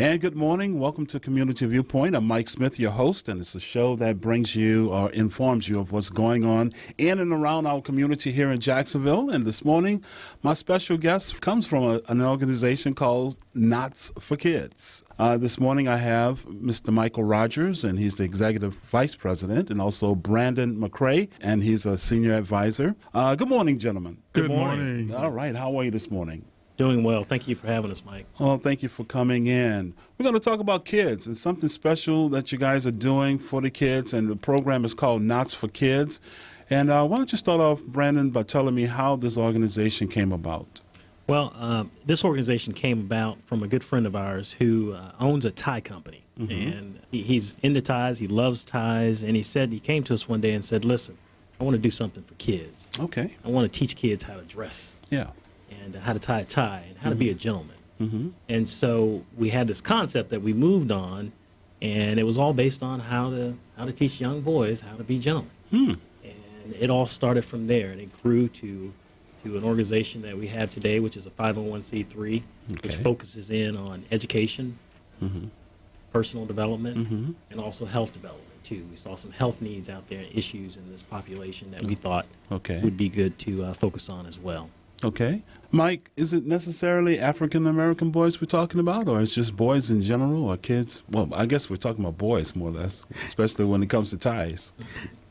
And good morning. Welcome to Community Viewpoint. I'm Mike Smith, your host, and it's a show that brings you or informs you of what's going on in and around our community here in Jacksonville. And this morning, my special guest comes from an organization called Knots for Kids. This morning, I have Mr. Michael Rogers, and he's the Executive Vice President, and also Brandon McCrae, and he's a Senior Advisor. Good morning, gentlemen. Good morning. All right. How are you this morning? Doing well. Thank you for having us, Mike. Oh, thank you for coming in. We're going to talk about kids and something special that you guys are doing for the kids, and the program is called Knots for Kids. And why don't you start off, Brandon, by telling me how this organization came about? Well, this organization came about from a good friend of ours who owns a tie company. And he's into ties. He loves ties. And he came to us one day and said, listen, I want to do something for kids. Okay. I want to teach kids how to dress. Yeah. And how to tie a tie and how to be a gentleman. And so we had this concept that we moved on, and it was all based on how to teach young boys how to be gentlemen. And it all started from there, and it grew to an organization that we have today, which is a 501c3, which focuses in on education, personal development, and also health development too. We saw some health needs out there, issues in this population that we thought would be good to focus on as well. Okay. Mike, is it necessarily African-American boys we're talking about, or it's just boys in general, or kids? Well, I guess we're talking about boys more or less, especially when it comes to ties.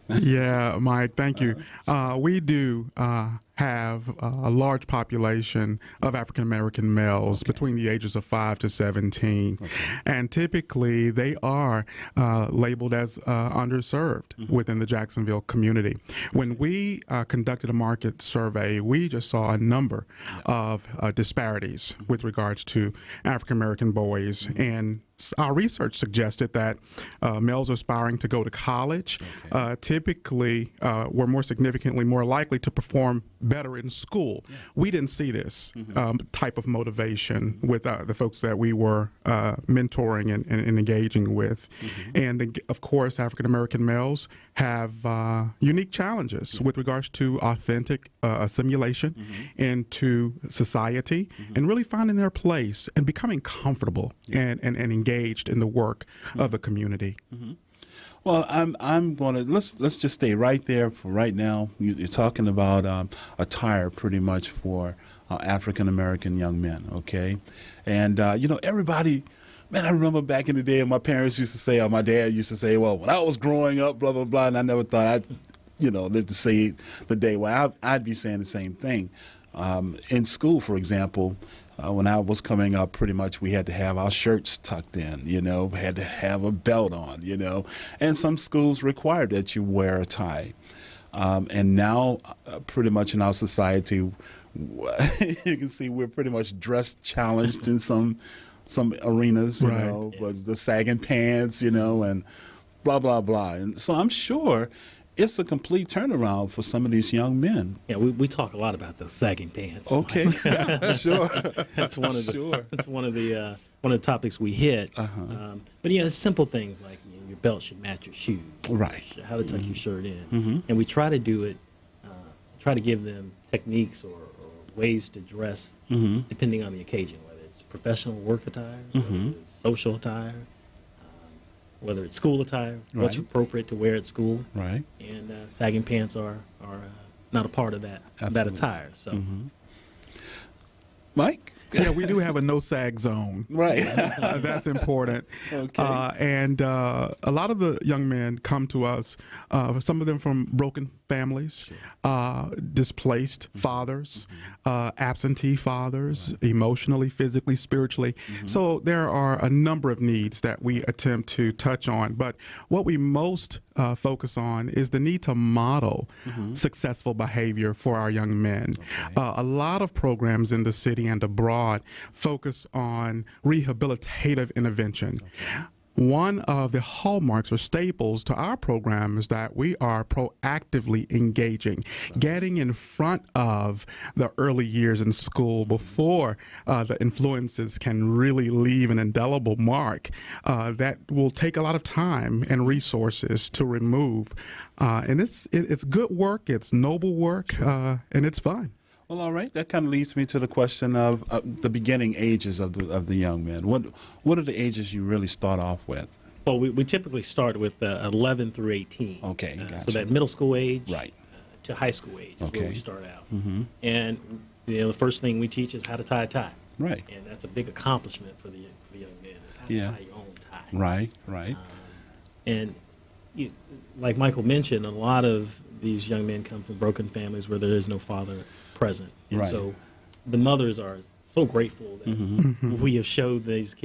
Yeah, Mike, thank you. We do have a large population of African-American males between the ages of 5 to 17. And typically they are labeled as underserved within the Jacksonville community. When we conducted a market survey, we just saw a number of disparities with regards to African-American boys, and our research suggested that males aspiring to go to college typically were more significantly more likely to perform better in school. We didn't see this type of motivation with the folks that we were mentoring and engaging with. And of course, African-American males have unique challenges with regards to authentic assimilation into society and really finding their place and becoming comfortable and engaged in the work of the community. Well, I'm going to let's just stay right there for right now. You're talking about attire, pretty much for African American young men, okay? And you know, everybody. Man, I remember back in the day, my parents used to say, or my dad used to say, well, when I was growing up, blah, blah, blah, and I never thought I'd, live to see the day where I'd be saying the same thing. In school, for example, when I was coming up, pretty much we had to have our shirts tucked in, had to have a belt on, and some schools required that you wear a tie. And now, pretty much in our society, you can see we're pretty much dress challenged in some arenas, but the sagging pants, and blah, blah, blah. And so I'm sure it's a complete turnaround for some of these young men. Yeah, we talk a lot about those sagging pants. Okay, sure. That's one of the topics we hit. But yeah, it's simple things like your belt should match your shoes. Right. How to tuck your shirt in. And we try to do it, try to give them techniques or ways to dress depending on the occasion, whether it's professional work attire, whether it's social attire, whether it's school attire, what's appropriate to wear at school. Right. And sagging pants are not a part of that attire. So, Mike? Yeah, we do have a no sag zone. Right. That's important. Okay. And a lot of the young men come to us, some of them from broken families, displaced fathers, absentee fathers, emotionally, physically, spiritually. So there are a number of needs that we attempt to touch on. But what we most focus on is the need to model successful behavior for our young men. A lot of programs in the city and abroad focus on rehabilitative intervention. One of the hallmarks or staples to our program is that we are proactively engaging, getting in front of the early years in school before the influences can really leave an indelible mark that will take a lot of time and resources to remove. And it's good work, it's noble work, and it's fun. Well, all right. That kind of leads me to the question of the beginning ages of the young men. What are the ages you really start off with? Well, we typically start with 11 through 18. Okay, So gotcha. that middle school age Right. to high school age is where Okay. we start out. Mm-hmm. And the first thing we teach is how to tie a tie. Right. And that's a big accomplishment for the young men, is how to Yeah. tie your own tie. Right. Right. And like Michael mentioned, a lot of these young men come from broken families where there is no father present. And Right. so the mothers are so grateful that Mm-hmm. we have showed these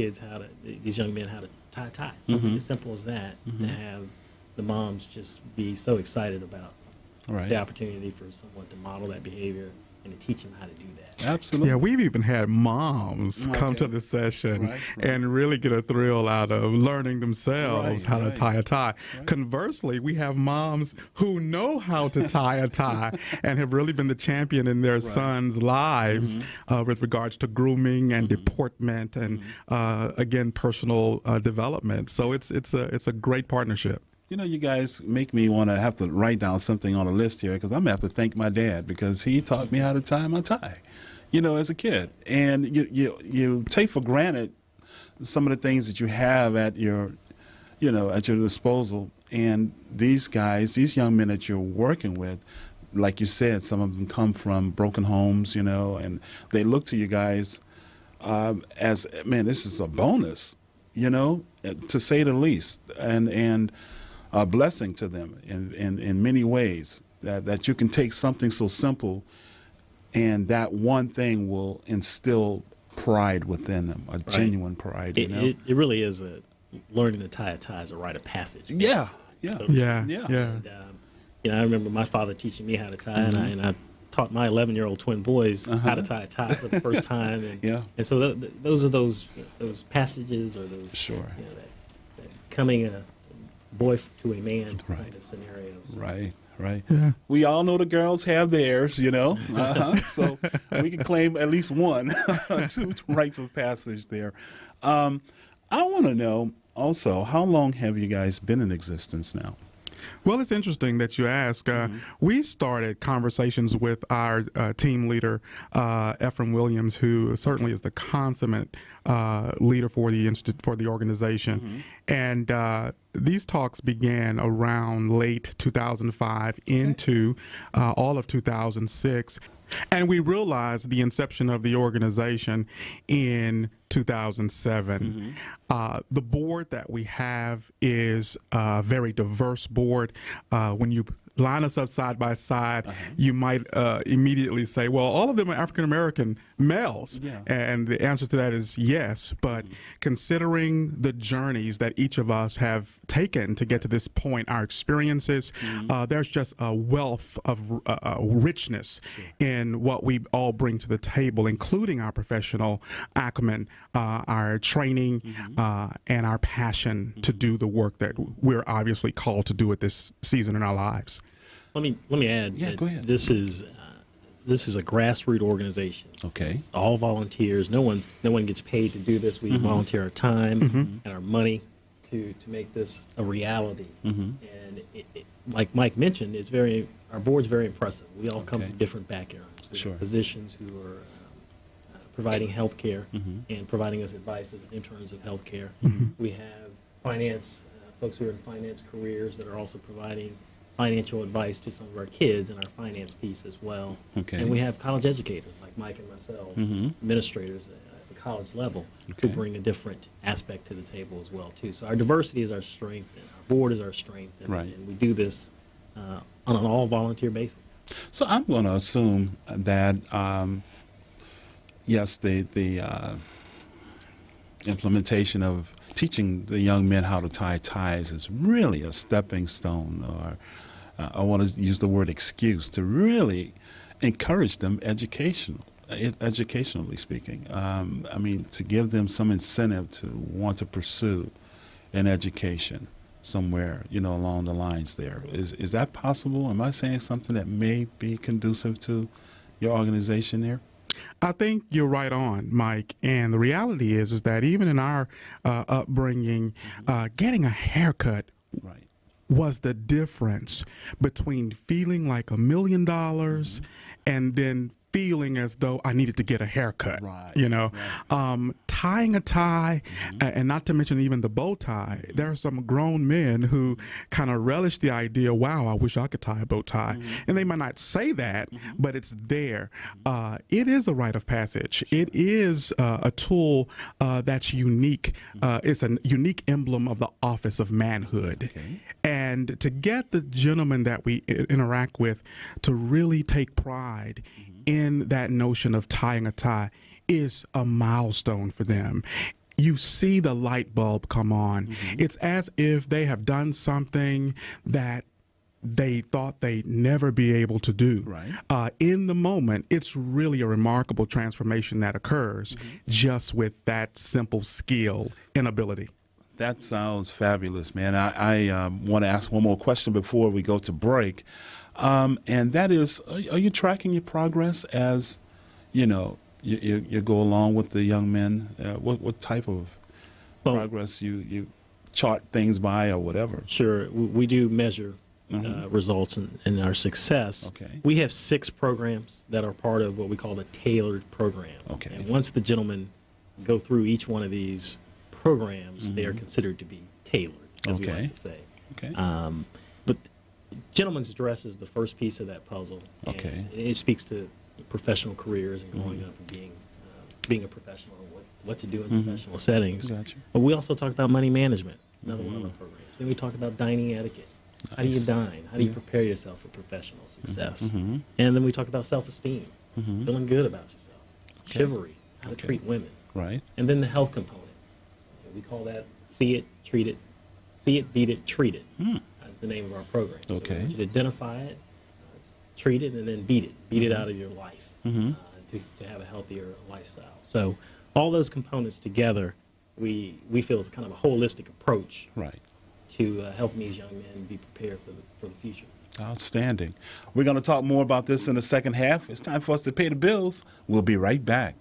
young men how to tie ties. Something Mhm. as simple as that, Mm-hmm. to have the moms just be so excited about Right. the opportunity for someone to model that behavior and to teach them how to do that. Absolutely. Yeah, we've even had moms come to Okay. the session Right. and really get a thrill out of learning themselves Right, how to right. tie a tie. Conversely, we have moms who know how to tie a tie and have really been the champion in their sons' lives with regards to grooming and deportment and again personal development. So it's a great partnership. You know, you guys make me want to have to write down something on a list here, because I'm going to have to thank my dad, because he taught me how to tie my tie, as a kid. And you take for granted some of the things that you have at your disposal. And these guys, these young men that you're working with, like you said, some of them come from broken homes, and they look to you guys as, man, this is a bonus, to say the least. And a blessing to them in many ways, that you can take something so simple and that one thing will instill pride within them, a genuine pride. It really is learning to tie a tie is a rite of passage. Yeah. So- Yeah. And, I remember my father teaching me how to tie, and I taught my 11-year-old twin boys how to tie a tie for the first time. And, Yeah. and so those are those passages, or those Sure. that coming a boy to a man Right. kind of scenarios. Right. Yeah. We all know the girls have theirs, so we can claim at least one, two rites of passage there. I want to know also, how long have you guys been in existence now? Well, it's interesting that you ask. We started conversations with our team leader, Ephraim Williams, who certainly is the consummate leader for the organization. And these talks began around late 2005 into all of 2006. And we realized the inception of the organization in 2007. The board that we have is a very diverse board. When you line us up side by side, you might immediately say, well, all of them are African American males. Yeah. And the answer to that is yes. But considering the journeys that each of us have taken to get to this point, our experiences, there's just a wealth of richness in what we all bring to the table, including our professional acumen, our training, and our passion to do the work that we're obviously called to do at this season in our lives. Let me add. Yeah, that go ahead. This is a grassroots organization. Okay. All volunteers. No one gets paid to do this. We volunteer our time and our money to make this a reality. And like Mike mentioned, our board's very impressive. We all come Okay. from different backgrounds. We Sure. have physicians who are providing health care and providing us advice in terms of health care. We have finance folks who are in finance careers that are also providing financial advice to some of our kids in our finance piece as well. Okay. And we have college educators like Mike and myself, administrators at the college level, who Okay. bring a different aspect to the table as well too. So our diversity is our strength, and our board is our strength, and, Right. and we do this on an all volunteer basis. So I'm going to assume that, yes, the implementation of teaching the young men how to tie ties is really a stepping stone, or I want to use the word excuse, to really encourage them educationally speaking. I mean, to give them some incentive to want to pursue an education somewhere, along the lines there. Is that possible? Am I saying something that may be conducive to your organization there? I think you're right on, Mike. And the reality is that even in our upbringing, getting a haircut Right. was the difference between feeling like $1 million and then feeling as though I needed to get a haircut. Right, You know, right. tying a tie, and not to mention even the bow tie. There are some grown men who kind of relish the idea. Wow, I wish I could tie a bow tie, and they might not say that, but it's there. It is a rite of passage. It is a tool that's unique. It's a unique emblem of the office of manhood. Okay. And to get the gentlemen that we interact with to really take pride in that notion of tying a tie is a milestone for them. You see the light bulb come on. It's as if they have done something that they thought they'd never be able to do. Right. In the moment, it's really a remarkable transformation that occurs just with that simple skill and ability. That sounds fabulous, man. I want to ask one more question before we go to break, and that is, are you tracking your progress as, you know, you go along with the young men? What type of progress you chart things by or whatever? Sure, we do measure results in our success. Okay. We have 6 programs that are part of what we call the tailored program. Okay. And once the gentlemen go through each one of these programs, they are considered to be tailored, as we like to say. Okay. But gentleman's dress is the first piece of that puzzle. And Okay. it speaks to professional careers and growing up and being a professional and what to do in professional settings. Gotcha. But we also talk about money management. It's another one of our programs. Then we talk about dining etiquette. How do you Nice. dine? How do you prepare yourself for professional success? And then we talk about self-esteem, feeling good about yourself, chivalry, how to treat women, Right. and then the health component. We call that see it, treat it, see it, beat it, treat it. That's the name of our program. So Okay. we want you to identify it, treat it, and then beat it. Beat it out of your life to have a healthier lifestyle. So all those components together, we feel it's kind of a holistic approach Right. to helping these young men be prepared for the future. Outstanding. We're going to talk more about this in the second half. It's time for us to pay the bills. We'll be right back.